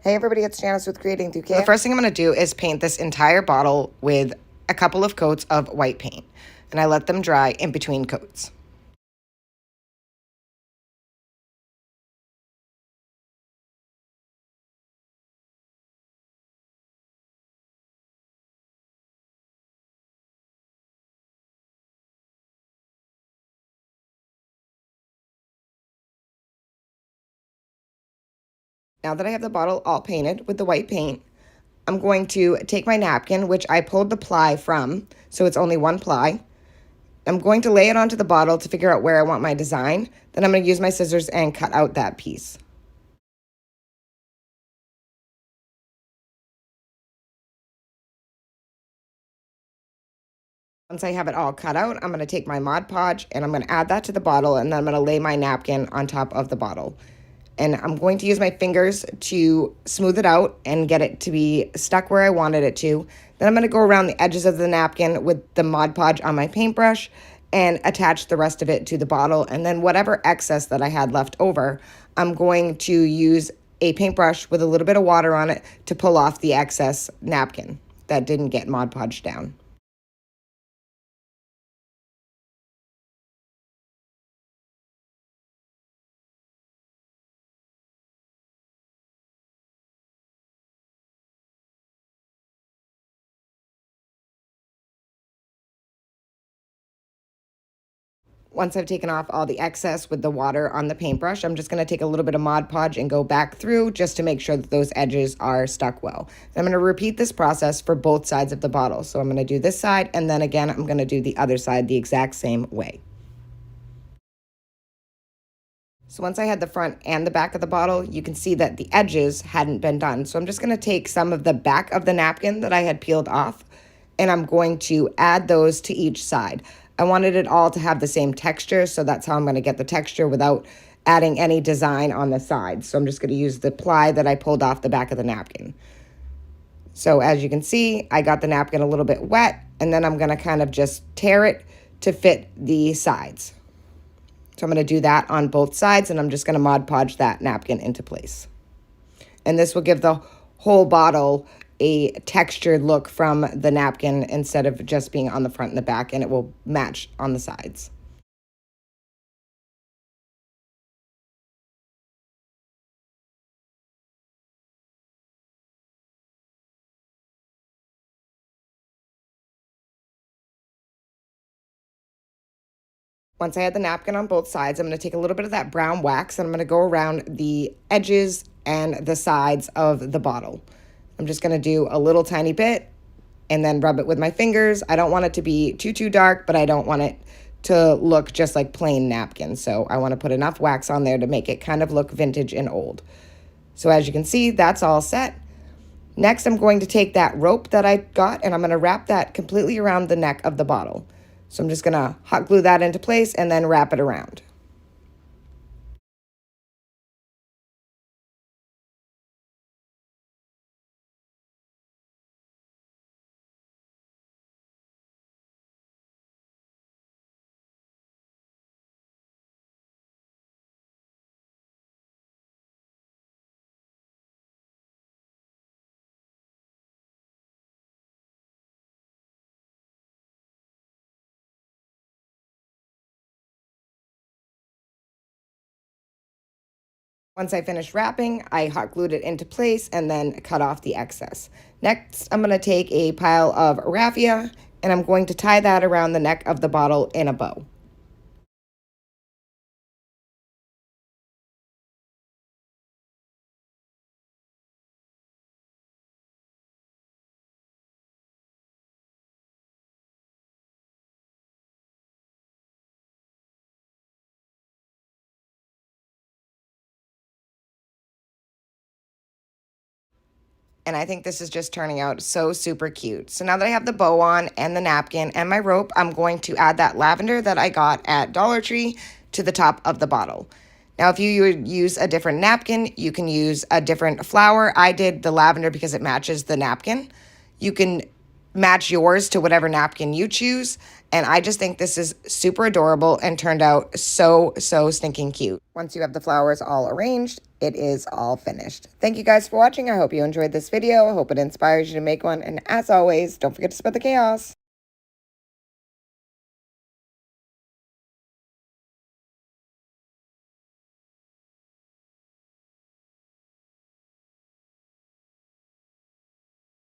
Hey everybody, it's Janice with Creating Through Chaos. The first thing I'm going to do is paint this entire bottle with a couple of coats of white paint. And I let them dry in between coats. Now that I have the bottle all painted with the white paint, I'm going to take my napkin, which I pulled the ply from, so it's only one ply. I'm going to lay it onto the bottle to figure out where I want my design. Then I'm going to use my scissors and cut out that piece. Once I have it all cut out, I'm going to take my Mod Podge and I'm going to add that to the bottle, and then I'm going to lay my napkin on top of the bottle. And I'm going to use my fingers to smooth it out and get it to be stuck where I wanted it to. Then I'm going to go around the edges of the napkin with the Mod Podge on my paintbrush and attach the rest of it to the bottle. And then whatever excess that I had left over, I'm going to use a paintbrush with a little bit of water on it to pull off the excess napkin that didn't get Mod Podged down. Once I've taken off all the excess with the water on the paintbrush, I'm just going to take a little bit of Mod Podge and go back through just to make sure that those edges are stuck well. I'm going to repeat this process for both sides of the bottle. So I'm going to do this side, and then again, I'm going to do the other side the exact same way. So once I had the front and the back of the bottle, you can see that the edges hadn't been done. So I'm just going to take some of the back of the napkin that I had peeled off, and I'm going to add those to each side. I wanted it all to have the same texture, so that's how I'm going to get the texture without adding any design on the sides. So I'm just going to use the ply that I pulled off the back of the napkin. So as you can see, I got the napkin a little bit wet, and then I'm going to kind of just tear it to fit the sides. So I'm going to do that on both sides, and I'm just going to Mod Podge that napkin into place. And this will give the whole bottle a textured look from the napkin instead of just being on the front and the back, and it will match on the sides. Once I had the napkin on both sides, I'm going to take a little bit of that brown wax and I'm going to go around the edges and the sides of the bottle. I'm just going to do a little tiny bit and then rub it with my fingers. I don't want it to be too dark, but I don't want it to look just like plain napkin. So I want to put enough wax on there to make it kind of look vintage and old. So as you can see, that's all set. Next, I'm going to take that rope that I got and I'm going to wrap that completely around the neck of the bottle. So I'm just going to hot glue that into place and then wrap it around. Once I finished wrapping, I hot glued it into place and then cut off the excess. Next, I'm going to take a pile of raffia and I'm going to tie that around the neck of the bottle in a bow. And I think this is just turning out so super cute. So now that I have the bow on and the napkin and my rope, I'm going to add that lavender that I got at Dollar Tree to the top of the bottle. Now, if you use a different napkin, you can use a different flower. I did the lavender because it matches the napkin. You can match yours to whatever napkin you choose. And I just think this is super adorable and turned out so, so stinking cute. Once you have the flowers all arranged, it is all finished. Thank you guys for watching. I hope you enjoyed this video. I hope it inspires you to make one. And as always, don't forget to spread the chaos.